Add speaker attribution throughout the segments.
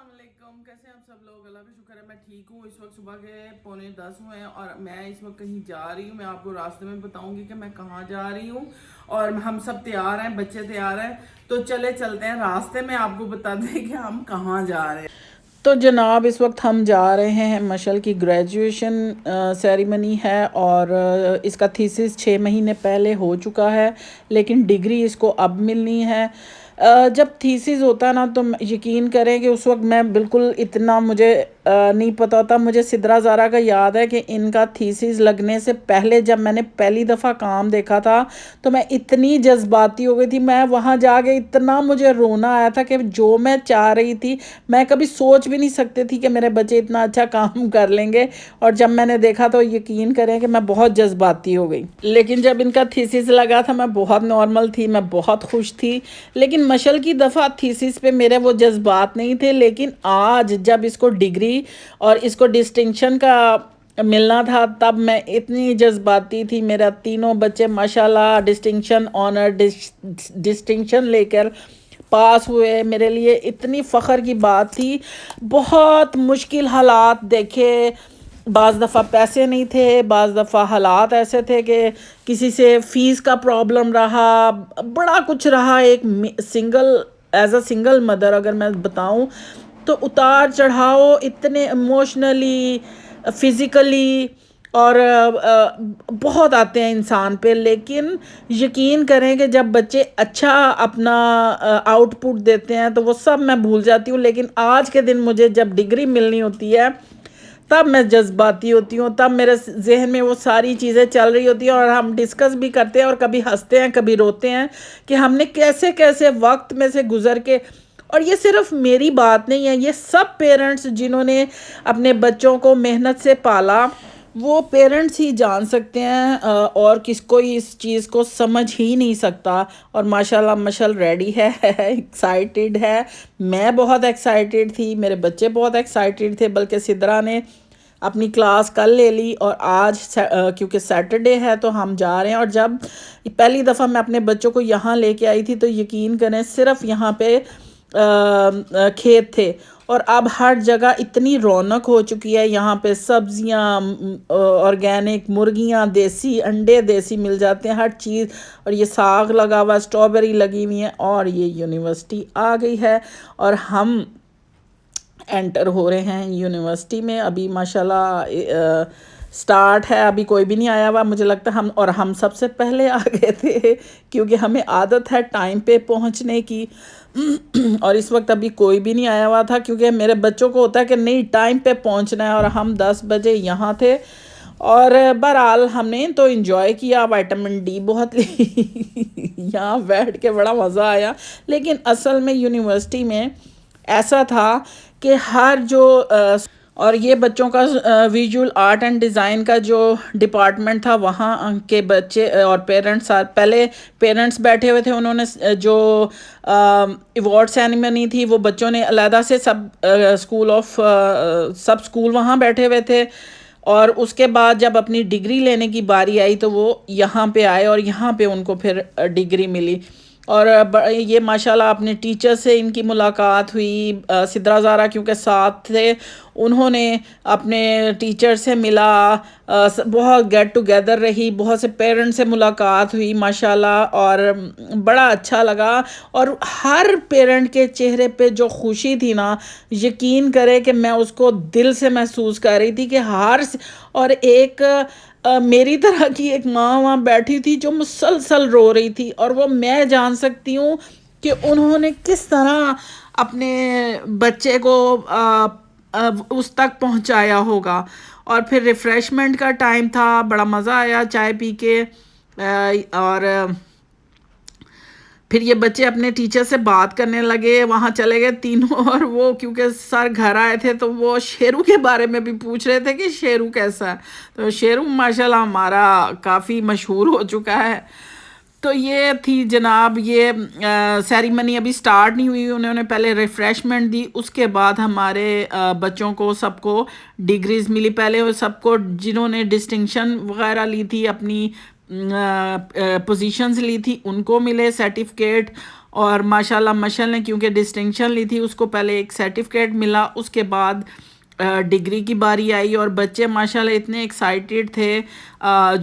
Speaker 1: अस्सलाम, कैसे हैं आप सब लोग। अल्लाह का शुक्र है मैं ठीक हूँ। इस वक्त सुबह के 9:45 हुए हैं और मैं इस वक्त कहीं जा रही हूँ। मैं आपको रास्ते में बताऊंगी कि मैं कहाँ जा रही हूँ। और हम सब तैयार हैं, बच्चे तैयार हैं, तो चलते हैं। रास्ते में आपको बता दें कि हम कहाँ जा रहे हैं। तो जनाब इस वक्त हम जा रहे हैं, मशल की ग्रेजुएशन सेरेमनी है और इसका थीसिस 6 महीने पहले हो चुका है, लेकिन डिग्री इसको अब मिलनी है। जब थीसिस होता ना तो यकीन करें कि उस वक्त मैं बिल्कुल इतना मुझे नहीं पता होता। मुझे सिद्रा ज़ारा का याद है कि इनका थीसिस लगने से पहले जब मैंने पहली दफ़ा काम देखा था तो मैं इतनी जज्बाती हो गई थी। मैं वहाँ जाके इतना मुझे रोना आया था कि जो मैं चाह रही थी मैं कभी सोच भी नहीं सकती थी कि मेरे बच्चे इतना अच्छा काम कर लेंगे। और जब मैंने देखा तो यकीन करें कि मैं बहुत जज्बाती हो गई। लेकिन जब इनका थीसिस लगा था मैं बहुत नॉर्मल थी, मैं बहुत खुश थी। लेकिन मशल की दफ़ा थीसिस पे मेरे वो जज्बात नहीं थे। लेकिन आज जब इसको डिग्री और इसको डिस्टिंक्शन का मिलना था तब मैं इतनी जज्बाती थी। मेरा तीनों बच्चे माशाल्लाह डिस्टिंक्शन ऑनर डिस्टिंक्शन लेकर पास हुए। मेरे लिए इतनी फ़ख्र की बात थी। बहुत मुश्किल हालात देखे, बाज़ दफ़ा पैसे नहीं थे, बाज़ दफ़ा हालात ऐसे थे कि किसी से फ़ीस का प्रॉब्लम रहा, बड़ा कुछ रहा। एक single as a single mother अगर मैं बताऊं तो उतार चढ़ाव इतने इमोशनली, फ़िज़िकली और बहुत आते हैं इंसान पे। लेकिन यकीन करें कि जब बच्चे अच्छा अपना आउटपुट देते हैं तो वो सब मैं भूल जाती हूँ। लेकिन आज के दिन मुझे जब डिग्री मिलनी होती है तब मैं जज्बाती होती हूँ, तब मेरे जहन में वो सारी चीज़ें चल रही होती हैं और हम डिस्कस भी करते हैं और कभी हंसते हैं कभी रोते हैं कि हमने कैसे कैसे वक्त में से गुजर के। और ये सिर्फ मेरी बात नहीं है, ये सब पेरेंट्स जिन्होंने अपने बच्चों को मेहनत से पाला वो पेरेंट्स ही जान सकते हैं और किसको इस चीज़ को समझ ही नहीं सकता। और माशाल्लाह मशल रेडी है एक्साइटेड है। मैं बहुत एक्साइटेड थी, मेरे बच्चे बहुत एक्साइटेड थे। बल्कि सिद्रा ने अपनी क्लास कल ले ली और आज क्योंकि सैटरडे है तो हम जा रहे हैं। और जब पहली दफ़ा मैं अपने बच्चों को यहाँ लेके आई थी तो यकीन करें सिर्फ यहाँ पे खेत थे और अब हर जगह इतनी रौनक हो चुकी है। यहाँ पे सब्जियाँ ऑर्गेनिक, मुर्गियाँ देसी, अंडे देसी मिल जाते हैं, हर चीज़। और ये साग लगा हुआ, स्ट्रॉबेरी लगी हुई है और ये यूनिवर्सिटी आ गई है और हम एंटर हो रहे हैं यूनिवर्सिटी में। अभी माशाल्लाह स्टार्ट है, अभी कोई भी नहीं आया हुआ। मुझे लगता है हम सबसे पहले आ गए थे क्योंकि हमें आदत है टाइम पे पहुंचने की। और इस वक्त अभी कोई भी नहीं आया हुआ था क्योंकि मेरे बच्चों को होता है कि नहीं टाइम पे पहुंचना है। और हम 10 बजे यहाँ थे और बहरहाल हमने तो इन्जॉय किया, विटामिन डी बहुत ली यहाँ बैठ के बड़ा मज़ा आया। लेकिन असल में यूनिवर्सिटी में ऐसा था कि हर जो और ये बच्चों का विजुअल आर्ट एंड डिज़ाइन का जो डिपार्टमेंट था वहाँ के बच्चे और पेरेंट्स, पहले पेरेंट्स बैठे हुए थे। उन्होंने जो अवार्ड सेरेमनी थी वो बच्चों ने अलहदा से सब स्कूल वहाँ बैठे हुए थे। और उसके बाद जब अपनी डिग्री लेने की बारी आई तो वो यहाँ पे आए और यहाँ पे उनको फिर डिग्री मिली। और ये माशाल्लाह अपने टीचर से इनकी मुलाकात हुई। सिद्रा ज़ारा क्योंकि साथ थे, उन्होंने अपने टीचर से मिला, बहुत गेट टुगेदर रही, बहुत से पेरेंट्स से मुलाकात हुई माशाल्लाह और बड़ा अच्छा लगा। और हर पेरेंट के चेहरे पे जो खुशी थी ना, यकीन करे कि मैं उसको दिल से महसूस कर रही थी कि और एक मेरी तरह की एक माँ वहाँ बैठी थी जो मुसलसल रो रही थी। और वो मैं जान सकती हूँ कि उन्होंने किस तरह अपने बच्चे को उस तक पहुँचाया होगा। और फिर रिफ़्रेशमेंट का टाइम था, बड़ा मज़ा आया चाय पी के। और फिर ये बच्चे अपने टीचर से बात करने लगे, वहाँ चले गए तीनों। और वो क्योंकि सर घर आए थे तो वो शेरू के बारे में भी पूछ रहे थे कि शेरू कैसा है। तो शेरू माशाल्लाह हमारा काफ़ी मशहूर हो चुका है। तो ये थी जनाब, ये सेरेमनी अभी स्टार्ट नहीं हुई, उन्होंने पहले रिफ़्रेशमेंट दी, उसके बाद हमारे बच्चों को सबको डिग्रीज़ मिली। पहले वो सबको जिन्होंने डिस्टिंक्शन वगैरह ली थी अपनी
Speaker 2: پوزیشنز لی تھی ان کو ملے سرٹیفکیٹ، اور ماشاءاللہ مشعل نے کیونکہ ڈسٹنکشن لی تھی اس کو پہلے ایک سرٹیفکیٹ ملا، اس کے بعد ڈگری کی باری آئی، اور بچے ماشاءاللہ اتنے ایکسائٹیڈ تھے،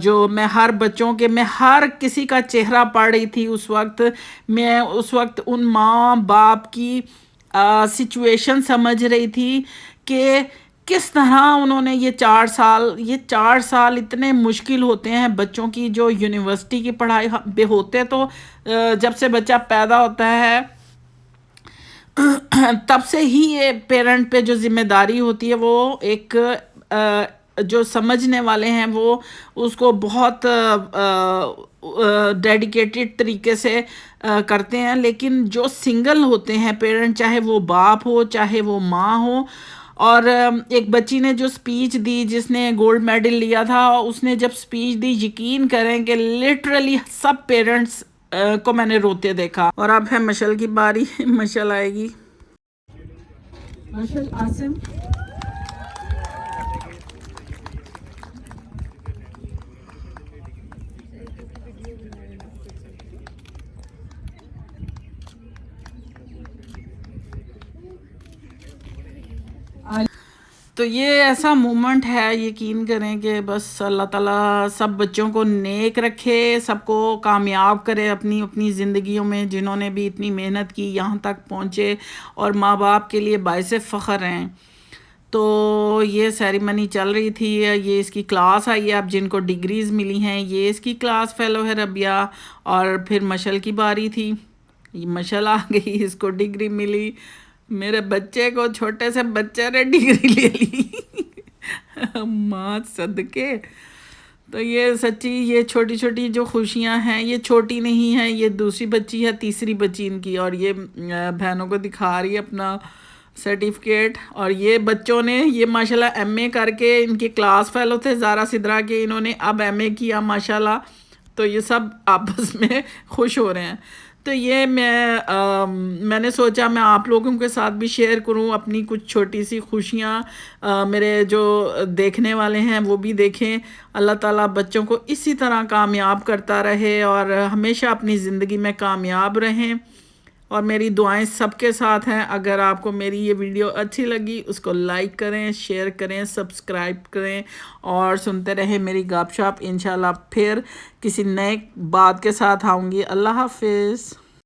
Speaker 2: جو میں ہر کسی کا چہرہ پڑھ رہی تھی اس وقت، میں اس وقت ان ماں باپ کی سچویشن سمجھ رہی تھی کہ کس طرح انہوں نے یہ 4 سال اتنے مشکل ہوتے ہیں بچوں کی، جو یونیورسٹی کی پڑھائی پہ ہوتے تو جب سے بچہ پیدا ہوتا ہے تب سے ہی یہ پیرنٹ پہ جو ذمہ داری ہوتی ہے وہ ایک جو سمجھنے والے ہیں وہ اس کو بہت ڈیڈیکیٹڈ طریقے سے کرتے ہیں، لیکن جو سنگل ہوتے ہیں پیرنٹ، چاہے وہ باپ ہو چاہے وہ ماں ہو، اور ایک بچی نے جو سپیچ دی جس نے گولڈ میڈل لیا تھا، اس نے جب سپیچ دی یقین کریں کہ لٹرلی سب پیرنٹس کو میں نے روتے دیکھا۔ اور اب ہے مشعل کی باری، مشعل آئے گی۔ مشعل عاصم۔ تو یہ ایسا مومنٹ ہے، یقین کریں کہ بس اللہ تعالیٰ سب بچوں کو نیک رکھے، سب کو کامیاب کرے اپنی اپنی زندگیوں میں، جنہوں نے بھی اتنی محنت کی یہاں تک پہنچے اور ماں باپ کے لیے باعث فخر ہیں۔ تو یہ سیریمنی چل رہی تھی، یہ اس کی کلاس آئی ہے، اب جن کو ڈگریز ملی ہیں یہ اس کی کلاس فیلو ہے ربیہ، اور پھر مشعل کی باری تھی، مشعل آ گئی، اس کو ڈگری ملی، میرے بچے کو، چھوٹے سے بچے نے ڈگری لے لی ماں صدقے۔ تو یہ سچی یہ چھوٹی چھوٹی جو خوشیاں ہیں، یہ چھوٹی نہیں ہیں، یہ دوسری بچی ہے، تیسری بچی ان کی، اور یہ بہنوں کو دکھا رہی ہے اپنا سرٹیفکیٹ، اور یہ بچوں نے یہ ماشاءاللہ ایم اے کر کے، ان کے کلاس فیلو تھے زارا سدرا کے، انہوں نے اب ایم اے کیا ماشاءاللہ، تو یہ سب آپس میں خوش ہو رہے ہیں۔ تو یہ میں نے سوچا میں آپ لوگوں کے ساتھ بھی شیئر کروں اپنی کچھ چھوٹی سی خوشیاں، میرے جو دیکھنے والے ہیں وہ بھی دیکھیں، اللہ تعالیٰ بچوں کو اسی طرح کامیاب کرتا رہے اور ہمیشہ اپنی زندگی میں کامیاب رہیں، اور میری دعائیں سب کے ساتھ ہیں۔ اگر آپ کو میری یہ ویڈیو اچھی لگی اس کو لائک کریں، شیئر کریں، سبسکرائب کریں، اور سنتے رہیں میری گپ شپ۔ انشاءاللہ پھر کسی نئے بات کے ساتھ آؤں گی۔ اللہ حافظ۔